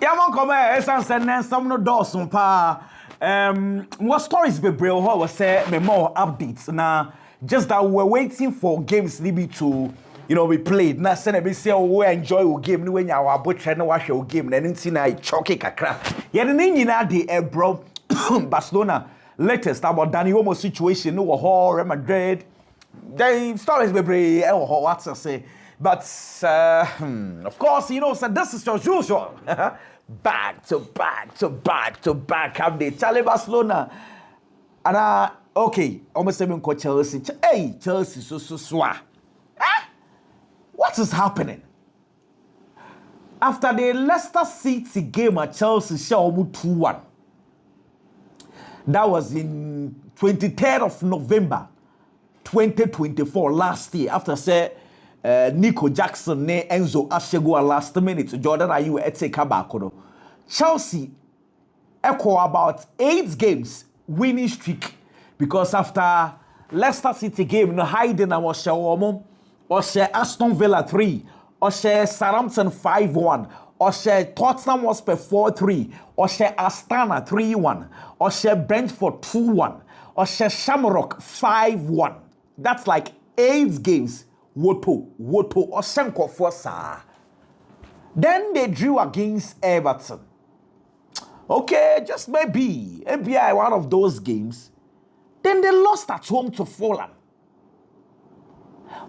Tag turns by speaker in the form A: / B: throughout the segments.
A: Yaman come esan send some no Dawson pa. What stories be real? How was say me more updates now? Just that we're waiting for games to be played. Now send be say we enjoy the game when you are about to watch your game. Then it's na choke kakra. Yeah, the name na the bro Barcelona latest about Olmo situation. No, Real Madrid. The stories be real. What to say? But of course, so this is as usual. Back to back update. Charlie Barcelona. And okay, almost even called Chelsea. Hey, Chelsea, so. What is happening? After the Leicester City game at Chelsea, show 2-1. That was in 23rd of November, 2024, last year. After say. Nico Jackson ne Enzo Ashegua last minute Jordan Ayew eteka bakono. Chelsea echo about 8 games winning streak because after Leicester City game no hiding and was Olmo or Aston Villa 3 or Southampton 5-1 or Tottenham was 4-3 or Astana 3-1 or Brentford 2-1 or Shamrock 5-1. That's like 8 games. Woto or Senko Fosa. Then they drew against Everton. Okay, just maybe one of those games. Then they lost at home to Fulham.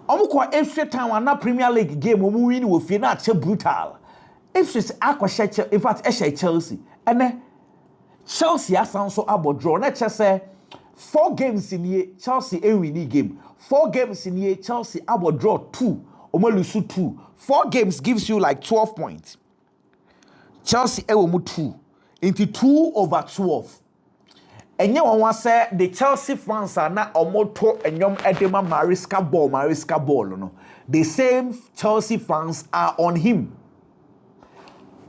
A: Omukwa extra time na Premier League game omu win wo fie na che brutal. If it's akwa in fact Chelsea. And Chelsea asanso abodro na che say 4 games in here, Chelsea win game. 4 games in here, Chelsea will draw 2. Lose 2. 4 games gives you like 12 points. Chelsea will move 2 into 2 over 12. And you want to say the Chelsea fans are not omoto and yom edema Mariska ball. No. The same Chelsea fans are on him.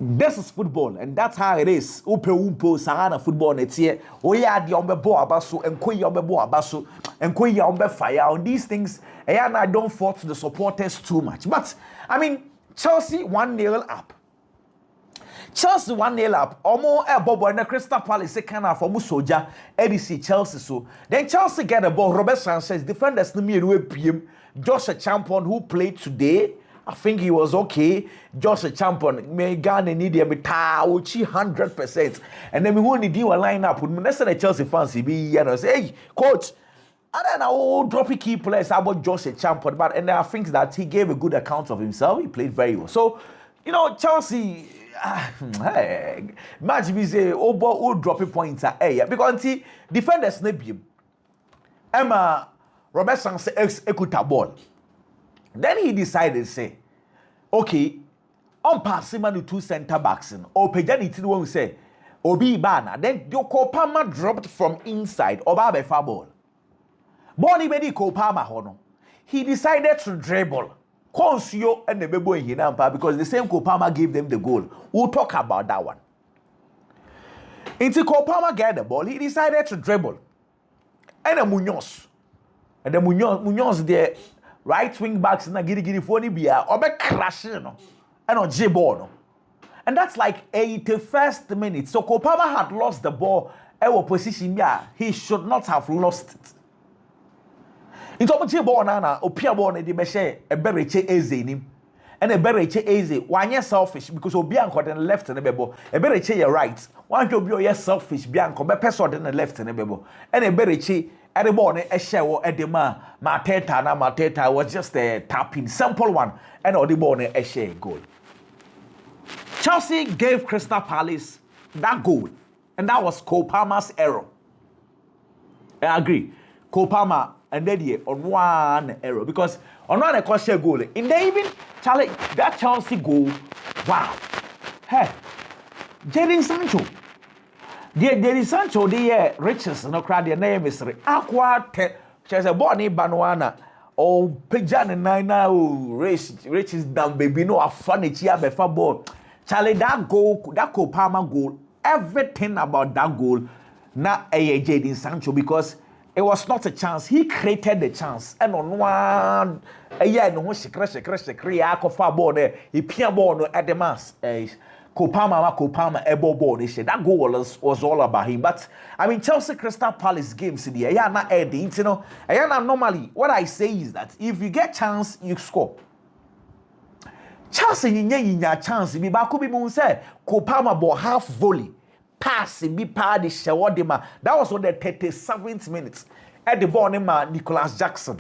A: This is football, and that's how it is. Umpo Sahana football next year. Oh yeah, the ombe abaso and koi ombe abaso and koi ombe fire on these things. And I don't fault the supporters too much. But I mean, Chelsea 1-0 up. Chelsea 1-0 up. Omo bobo and the Crystal Palace second half omo soja. EDC Chelsea so. Then Chelsea get the ball. Robert Sanchez defenders no me PM. Joshua Champion who played today. I think he was okay. Just a champion. Me Ghana need him 100%. And then we want to do a lineup. Let's say the Chelsea fans be say, hey, coach. And then I will drop a key players about just a champion. But and I think that he gave a good account of himself. He played very well. So, Chelsea. Match we say, oh, drop a point. Because defenders ne be Emma Robert Sanchez ekuta ball. Then he decided to say, okay, on passing man to 2 center backs or Pejani to one say, Obi Bana. Then Kopama dropped from inside Oba Befa ball. Bonnie Medi Kopama Hono. He decided to dribble. Consio and the Bebo in Hinampa because the same Kopama gave them the goal. We'll talk about that one. Until Kopama got the ball, he decided to dribble. And the Munoz. And the Munoz there. Right wing backs na giri phone bia obe crash and on J-ball. And that's like 81st minute. So Kopama had lost the ball. Position he should not have lost it. Into J-ball na opia ball na di beshe ebereche eze nim. And ebereche eze wanye selfish because obi anko den left na bebo. Ebereche ye right. Wanye obi ye selfish bi anko be person den left na bebo. And ebereche everybody a share edema Mateta was just a tapping simple one and all the ball a share goal. Chelsea gave Crystal Palace that goal and that was Kopama's error. I agree. Kopama and then on one error because on one a share goal in the even Charlie that Chelsea goal. Wow. Hey, Jadon Sancho. The Sancho, the riches, no crowd, their name is Aqua. She's a bonny banana. Oh, Pijan and Nina, riches down, baby. No, a funny chia before ball. Charlie, that goal, that Kopama goal, everything about that goal, not a Jadon Sancho because it was not a chance. He created the chance. And on one, a year, no, she crashed, he peer ball at the mass. Kopama, ebo ball. That goal was all about him. But I mean, Chelsea Crystal Palace games in the air, not adding, you know. Normally, what I say is that if you get chance, you score. Chelsea nya chance bi ba ko bi mu say Kopama ball half volley pass bi pa de shewodema. That was on the 37th minute. At the ball name Nicholas Jackson.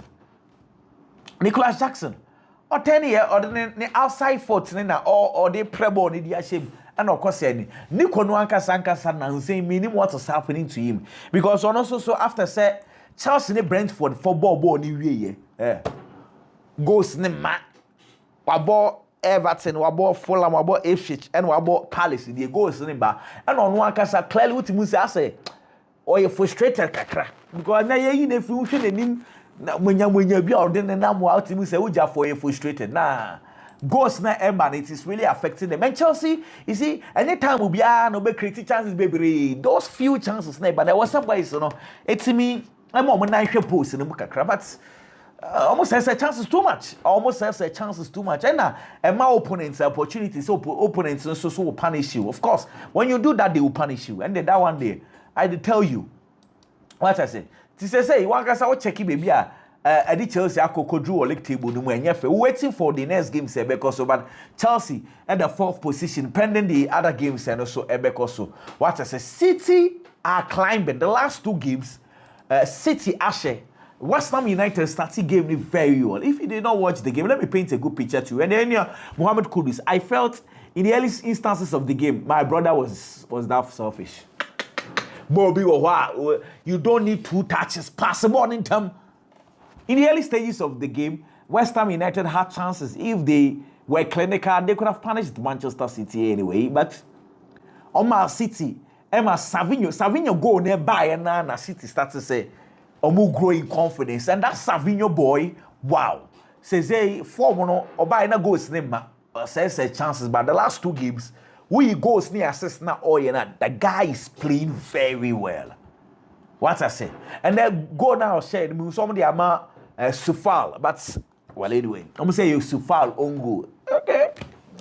A: Or 10 year or the outside foot or the pre-ball ni dia shame. And of course, Nico no ankasa na say meaning what is happening to him. Because also so after say Chelsea ni Brentford for ball ni wie goes ni ma wabo Everton, wabo Fulham, wabo Ipswich, and wabo Palace. They goes ni ba. And on one ankasa clearly what you say or you frustrated kakra. Because na ye na fi hwe nanim na munya bi a odin na mo out mu say uja for you frustrated. Nah. Goals na emba it is really affecting them. And Chelsea, you see, anytime we be no be create chances baby. Those few chances na but there was some guys, you know. It's me I'm on na hwe post na mu kakra but almost has a chances too much. Almost has a chances too much. And my opponents opportunities opponents so will punish you. Of course, when you do that they will punish you. And then that one day I did tell you what I say. This say one guy say check baby Eddie Chelsea akokodru or league table no enyefe waiting for the next game say because so but Chelsea at the 4th position pending the other games and also so what I say City are climbing the last 2 games City Ashe West Ham United started game very well. If you did not watch the game, let me paint a good picture to you. And then Mohamed Kudus, I felt in the early instances of the game, my brother was that selfish. Bobby, you don't need 2 touches. Pass the ball in term. In the early stages of the game, West Ham United had chances. If they were clinical, they could have punished Manchester City anyway. But on my City, Emma Savinho go nearby and now City starts to say, Omu growing confidence. And that Savinho boy, wow. Says hey, 4-1 or by na goals name says chances, but the last 2 games, we goals near assist now the guy is playing very well. What I say? And then go now share somebody ama Sufal, but well anyway, I'm gonna say you Sufal on goal. Okay.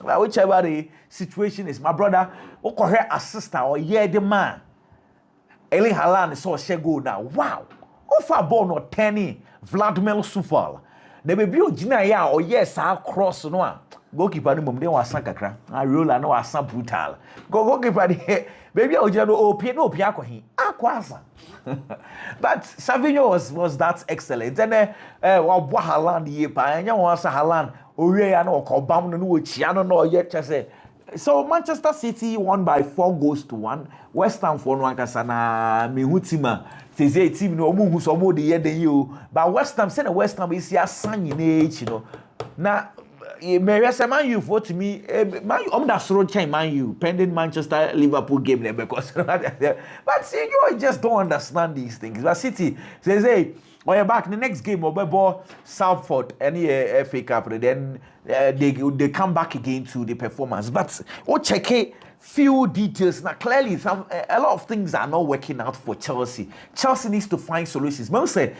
A: Well, whichever the situation is, my brother, her assistant or the man. Erling Haaland saw share goal now. Wow. Ofa ball no 10 Vladimir Sufal. The baby Gina ya or yes I cross no goalkeeper no mum dey was kakra. I roll no was brutal. Goalkeeper dey baby Ojano opie no opie akohi. Akwasa. But Savinho was that excellent. And wa Haaland ye pa enya was Haaland owie ya no okobam no wo chia no ye chese. So Manchester City won by 4-1. West Ham for no ankasa na mehutima. Say team no omu so mo de yeden you. But West Ham say na West Ham is ya san yin you know. Na me say Man U for to me Man U that soro chain Man U pending Manchester Liverpool game there because but see you just don't understand these things. But City says hey when you're back in the next game or ball Salford any FA Cup then they come back again to the performance. But check it few details now clearly a lot of things are not working out for Chelsea. Chelsea needs to find solutions. Mom say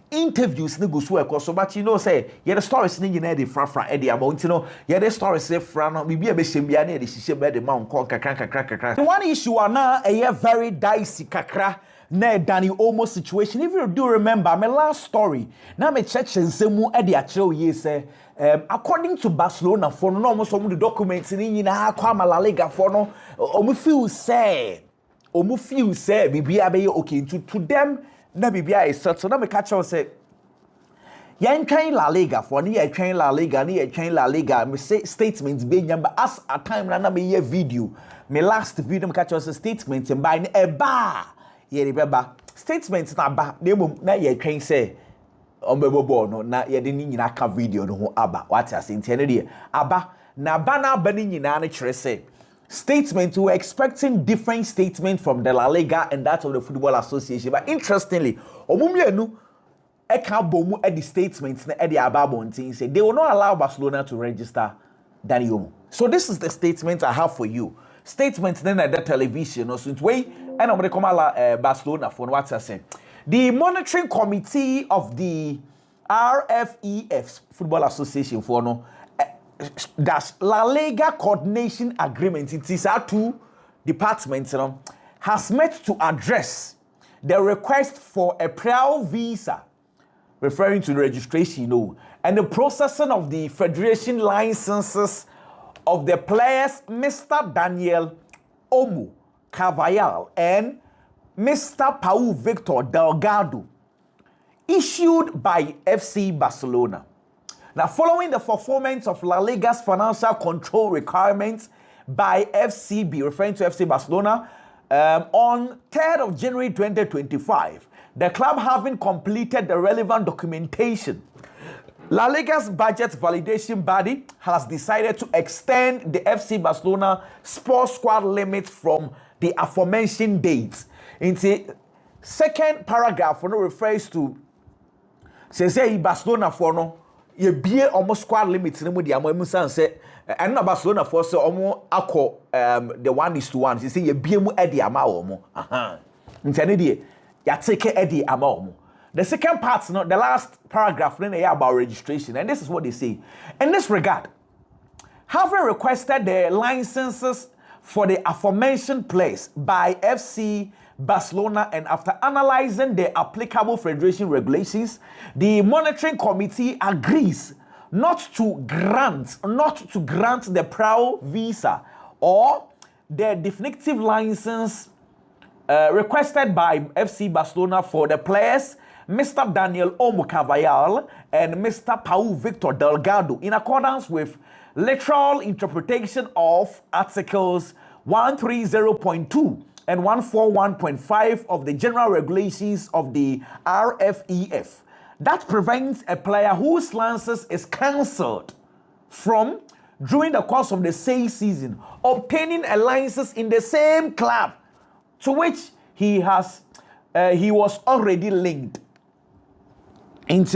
A: interviews no go so so but you know say the stories ni nyina dey fra e dey about you know the stories say fra no bibi e be shembia na e dey hihye be dey ma nko kakra. One issue na a very dicey kakra na Danny Olmo situation. If you do remember my last story na me check nsemu e dey akere ye say according to Barcelona for no almost some the documents ni nyina kwa La Liga for no omu feel say bibia be okay to them na bibia is set so na me catch on say yan train La Liga for ni train La Liga me say statements be nyamba as a time na me hear video me last video me catch on say statements and by e ba ye remember statements na ba na ye train say ombebo no na ye de ni nyina ka video no ho aba what I say intene de aba na ba na ba ni nyina na kire say statement we're expecting different statement from the La Liga and that of the Football Association but interestingly omumienu e ka bomu e the statements na e the ababontin say they will not allow Barcelona to register Dani Olmo. So this is the statement I have for you. Statement then at the television or so way and I'm going to come Barcelona for what I say. The monitoring committee of the RFEF Football Association for no That's La Liga Coordination Agreement. It is our two departments, has met to address the request for a prior visa, referring to the registration, and the processing of the federation licenses of the players Mr. Daniel Olmo Carvajal and Mr. Paul Victor Delgado, issued by FC Barcelona. Now, following the fulfillment of La Liga's financial control requirements by FCB, referring to FC Barcelona, on 3rd of January 2025, the club having completed the relevant documentation, La Liga's budget validation body has decided to extend the FC Barcelona sports squad limit from the aforementioned dates. In the second paragraph, refers to say Barcelona for no. You be almost squad limits in the Amosan say, and not Barcelona for so almost the 1:1. You say you be mu Eddie Amao. Intended ya take Eddie Amao. The second part, the last paragraph, then they about registration, and this is what they say. In this regard, having requested the licenses for the aforementioned players by FC Barcelona, and after analyzing the applicable federation regulations, the monitoring committee agrees not to grant the prior visa or the definitive license requested by FC Barcelona for the players Mr. Daniel Olmo Carvajal and Mr. Paul Victor Delgado, in accordance with literal interpretation of Articles 130.2 and 141.5 of the General Regulations of the RFEF, that prevents a player whose license is cancelled from, during the course of the same season, obtaining a license in the same club to which he was already linked. And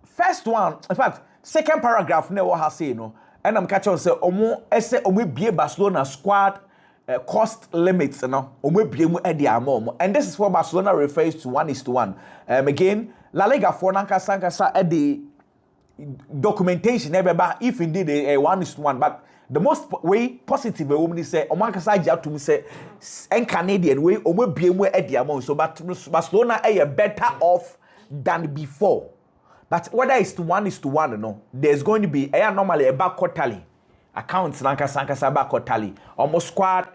A: first one, in fact, second paragraph, ne what has say, and I'm catching say, omo be Barcelona squad cost limits, and this is what Barcelona refers to 1:1. Again, La Liga for Nankasa at the documentation, if indeed a 1:1, but the most way positive woman say, Omakasa Jab to me say, and Canadian way, at the amount. So, but Barcelona are better off than before. But whether it's to 1:1, there's going to be normally a back quarterly accounts, Nankasa back quarterly, almost squad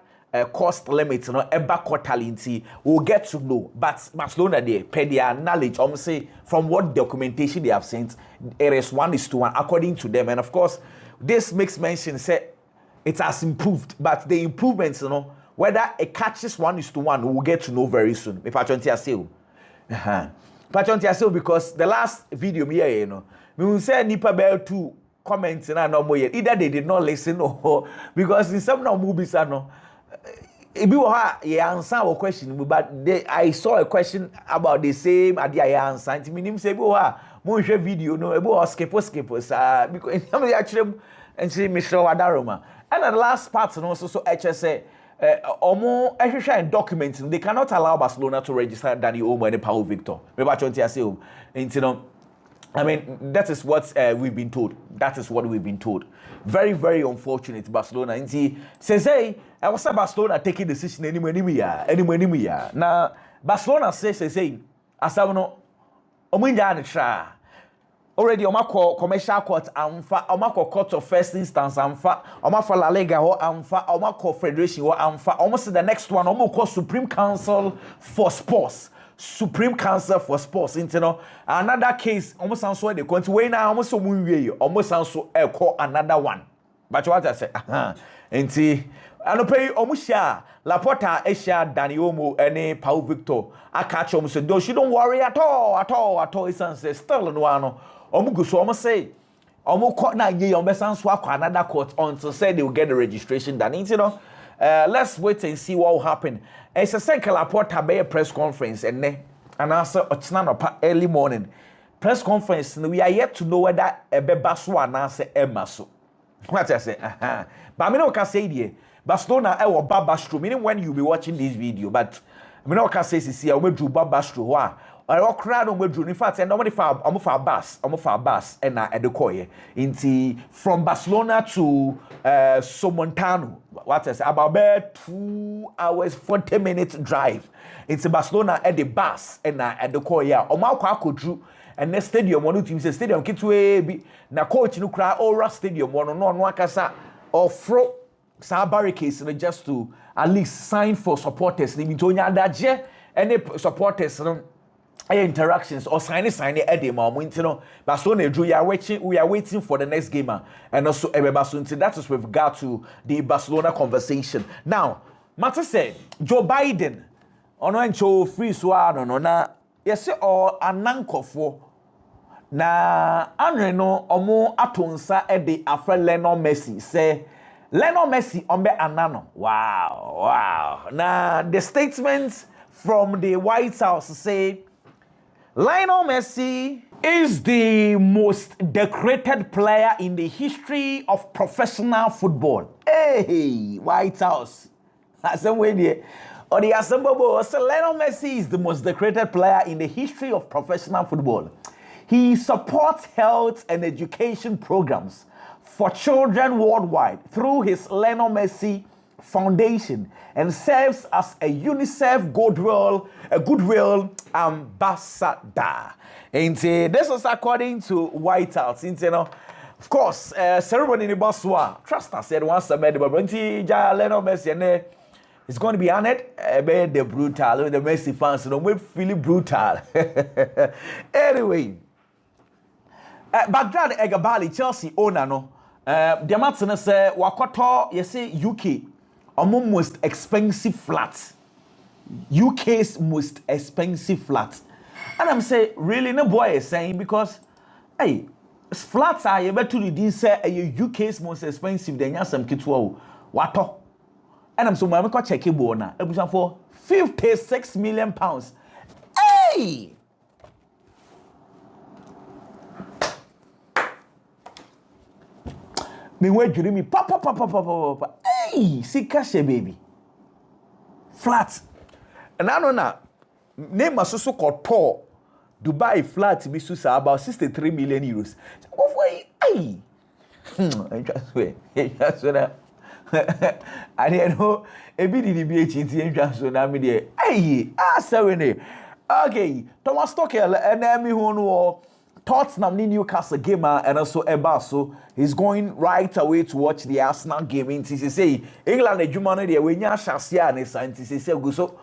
A: cost limits, a back quarterly. We'll get to know. But Barcelona, they pay their knowledge, almost say, from what documentation they have sent, it is 1:1 according to them. And of course, this makes mention say it has improved, but the improvements, whether it catches 1:1, we'll get to know very soon. Because the last video we will say nipa bell to comments and no more yet. Either they did not listen or because in some movies if you answer a question, but I saw a question about the same idea I answered. Meaning say video skipper because actually and see Mr. Wadaroma. And the last part also so HSA Olmo and documents, they cannot allow Barcelona to register Daniel Olmo and Paul Victor. I mean, that is what we've been told. That is what we've been told. Very, very unfortunate, Barcelona. And he says, hey, I was Barcelona taking decision anywhere. Now, Barcelona says, hey, as I know, already omako commercial court amfa omako court of first instance amfa omafo La Liga ho amfa omako federation ho amfa almost the next one omako Supreme Council for Sports another case almost answer the country we now almost almost answer another one but what I say enti anopay omusha Laporta Asia Daniel Olmo and Paul Victor I catch almost say don't worry at all it's still no one Omugu so almost say Omo court na ye omesan so akwa another court until say they will get the registration done. Let's wait and see what will happen. It's a second Laporta Bay press conference and answer Ochnanopa early morning. Press conference we are yet to know whether a bebaso and answer emaso. What I say? But I can say there Barcelona I will babastro meaning when you be watching this video, but I can say see I will do babastro I crowd on withdrew. In fact, and nobody found almost for a bus, and at the coy. Into from Barcelona to Somontano. What is about 2 hours 40 minutes drive. Into Barcelona at the bus and at the coy. Omao could drew. And the stadium one team says stadium kitwe be na coach no cry ora stadium one no akasa or fro sa barricades just to at least sign for supporters ni bintonya adaje any supporters no interactions or sign at the moment, you know. Barcelona drew. We are waiting for the next game, and also Barcelona. That is with regard to the Barcelona conversation. Now, matter said Joe Biden, ono encho free sword no na yes or anankofo na anre no omo atonsa e de afre Lionel Messi say Lionel Messi ombe anano. Wow. Now the statements from the White House say Lionel Messi is the most decorated player in the history of professional football. Hey, White House. Some way there. Or the assemble so Lionel Messi is the most decorated player in the history of professional football. He supports health and education programs for children worldwide through his Lionel Messi Foundation and serves as a UNICEF goodwill ambassador. And this was according to White House. And, of course, ceremony in Baswa. Trust us, said once I met the Lionel Messi and it's going to be honored. The brutal, the Messi fans, we're feeling brutal. Anyway, Baghdad Egabali, Chelsea owner, no. The Martin say Wakoto, you say UK. Most expensive flat. UK's most expensive flat. And I'm saying, really, no boy is saying because, hey, flats are able to do say UK's most expensive than Yasam Kitwa. Wato. And I'm so I'm going to check it now. It was for £56 million. Hey! Me wait you me papa. Hey, see cash baby. Flat. And I know now. Name a so called Paul. Dubai flat be so about 63 million euros. Go for it. Hey. Just wait. Just wait. I didn't know a bit in the BH just so me there. Hey, 7. Okay. Thomas Tuchel and me who know Tottenham Newcastle gamer and also Ebaso he's going right away to watch the Arsenal game in TCC. England the Germany there we nya shasia and TCC go so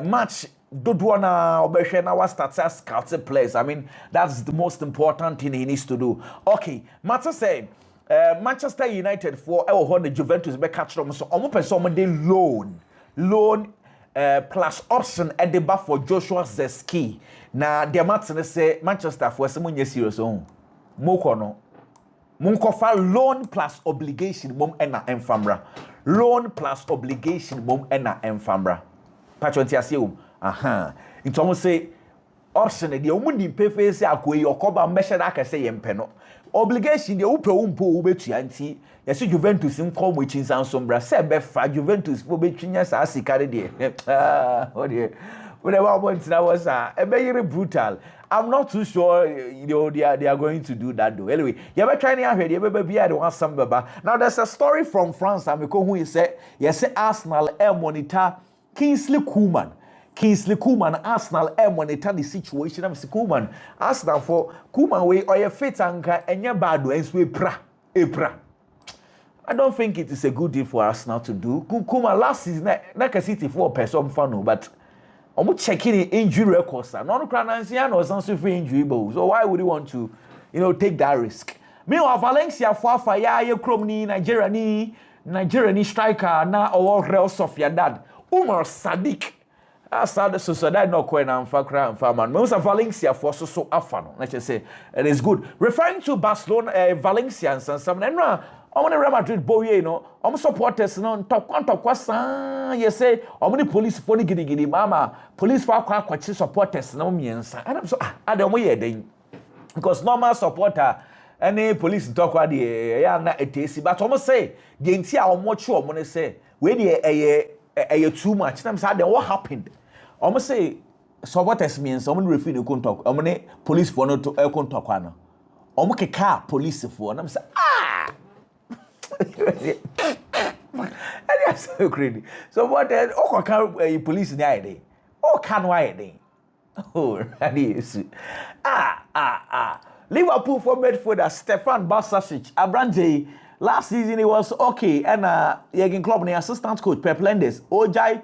A: match Dodwana Obeshena was starts scouting players. I mean that's the most important thing he needs to do. Okay, matter say Manchester United for the Juventus be catch them so omo person dey loan plus option at the back for Joshua Zirkzee. Na the Martin say Manchester for some serious on. Moko no. Munkofa loan plus obligation mom ena enfamra. Loan plus obligation mom ena enfamra. Patron tiase aha. It almost say option the omuni pefe say akoyi okoba mbehye da aka say yempe no. Obligation the upe umpo ubetua nti yesi Juventus nko mo chinsan sombra say be fa Juventus fo betwinya sa sikare de. Oh dear. Whenever that was very brutal. I'm not too sure they are going to do that though. Anyway, you ever trying to hear you ever be at one some baba. Now there's a story from France. I'm who is said yes Arsenal air monitor Kingsley Coman. Arsenal air monitor the situation. I'm Koeman. Arsenal for Koeman way or your fit anchor and your bad ones we pra. I don't think it is a good deal for Arsenal to do. Koeman last season like a City for person fun, but I'm checking the injury records. Non-Cranansian or some free injury balls. So why would you want to, take that risk? Meanwhile, Valencia for fire, Chromney, Nigerian striker now or Real Sofia dad. Umar Sadiq. So that no coin and farman. Most of Valencia for so afano. Let's just say it is good. Referring to Barcelona, Valencians and some I'm on Real Madrid boy, I'm supporters top kwasa. You say I'm the police phone gidi mama. Police for kwachi supporters no miensa. And I'm so I don't know because normal supporter any police talk about the na etesi but almost say the entire omo chu omo say we dey too much. I'm saying what happened? Almost say supporters means someone referee no contact omne police for no to contact no omo keka police for na me say and that's so crazy so what police ni aye dey o can why dey oh really is Liverpool for midfielder Stefan Basacic Abrante last season he was okay and Jurgen Klopp the assistant coach Pep Lenders Ojai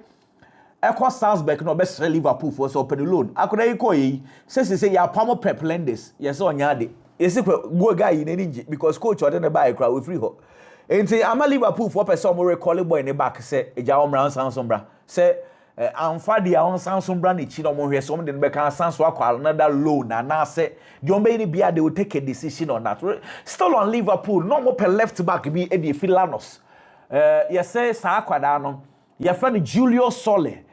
A: Eko Salzburg no best Liverpool for so open loan akoda iko yi say ya pamo Pep Lenders yes onya de yes go guy in any because coach order the buy crowd we free ho enti ama Liverpool for person mo recall boy in the back say eja omran sansombra say amfa dia on sansombra ne chi no mo hwe so mo de be kan sanso akwa another loan na say the ombe ni bia they will take a decision on that still on Liverpool no more per left back bi e dey Filanos yes say sa akwada no your friend Julio Sole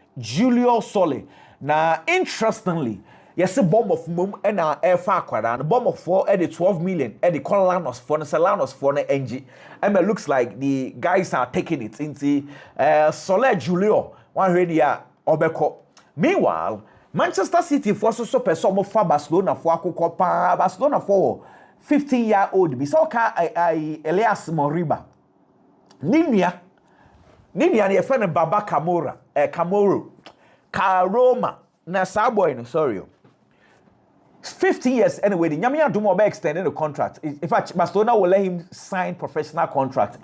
A: na interestingly yes bomb of mum and air far kwada and bomb of 4 at the 12 million at the Lanos for the Lanos for the NG and it looks like the guys are taking it into Sole Julio one radio obeko meanwhile Manchester City for so person for Barcelona for akoko Barcelona for 15-year-old bi so ka Elias Moriba Ninia ne friend Baba Camora Camoro Karoma na boy no sorry 50 years anyway the nyame adom oba extending the contract in fact Barcelona will let him sign professional contract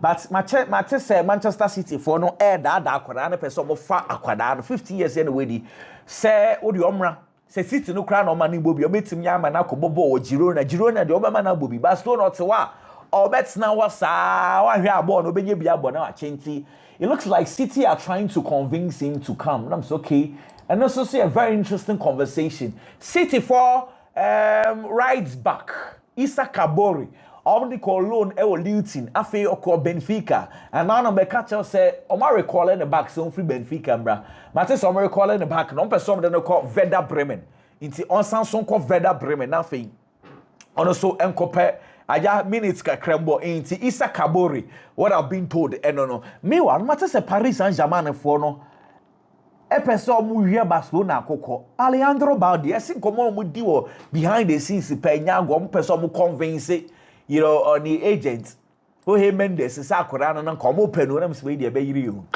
A: but Manchester say Manchester City for no da akwada na person mo fa akwada no 50 years anyway di say odi omra say City no kra no ma na bobi obetim nya ma na kobobo o Girona de obama na bobi Barcelona otewa obet na wasa wa hwe abo no benye bia abo na achenti it looks like City are trying to convince him to come and I'm so okay. And also see a very interesting conversation. City for rights back. Issa Kabori. Already call loan Ewo Luton. Afe oko Benfica. And now no catcher say, Omar recalling the back so free Benfica bra. Matis Omar recalling the back. No person then call Werder Bremen. Inti on Samsung call Werder Bremen. Nothing. Also enkope Aja minutes ka krembo inti Issa Kabori. What I've been told. No. Meanwhile, Matis Paris Saint-Germain for no. Epeso mu hwe Barcelona akoko Alejandro Balde esin komo mu di wo behind the scenes pe nyago mu peso mu convince on the agent Jorge Mendes sa akora no komo penu na mse de be yiri hu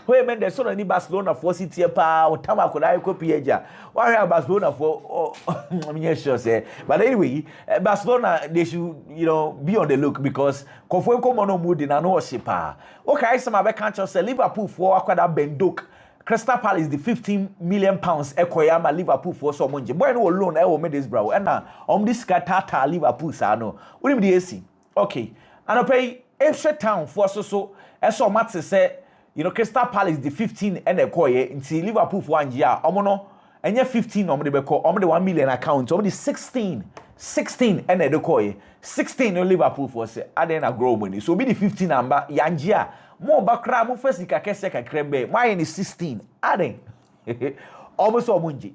A: Jorge Mendes so na ni Barcelona for City pa o tam akora ekopi eja wa hwe Barcelona for I'm sure say but anyway Barcelona they should be on the look because kofo komo no mu di na no shipa okay some be can say Liverpool for akwada Bendok Crystal Palace the 15 million pounds ekoyama Liverpool for so monje boy no loan e wo this bro and na this tata Liverpool sa no we be AC okay and pay extra town for so so match say Crystal Palace the 15 and ekoye until Liverpool for anjia no enye 15 de beko the 1 million account the 16 and ekoye 16 no Liverpool for say aden na grow money so be the 15 number yanjia mo bakra mo first ka kese ka krembe why in 16 aden almost omunje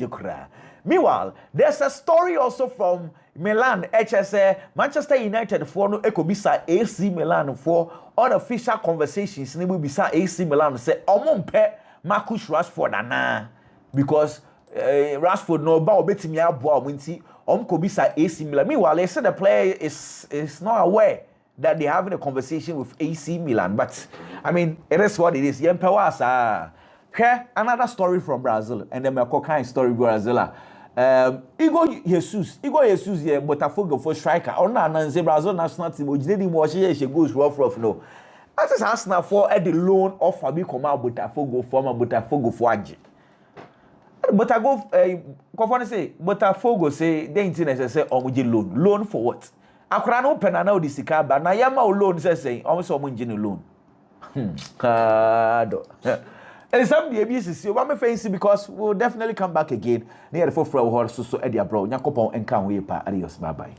A: kra meanwhile there's a story also from Milan HSA Manchester United for no ekobisa AC Milan for unofficial conversations ni bisa AC Milan say omompe Marcus Rashford ana because Rashford no ba obetimi aboa omunti omkobisa AC Milan meanwhile they say the player is not aware that they're having a conversation with AC Milan. But, I mean, it is what it is. Here, another story from Brazil. And then my kind story Brazil. Igor Jesus here, Botafogo for striker. Oh, no, Brazil national team. Which didn't watch it, she goes rough, no. I just asked now for the loan of Fabi Koma Botafogo, former Botafogo for Angie. Botafogo say, they ain't necessary loan. Loan for what? Akura no pen na odisika ba na yama loan say almost omunje no loan kado and some the abuse o ba me fancy because we'll definitely come back again near the for so e dia bro nyakopon enka ho ye pa adios bye bye.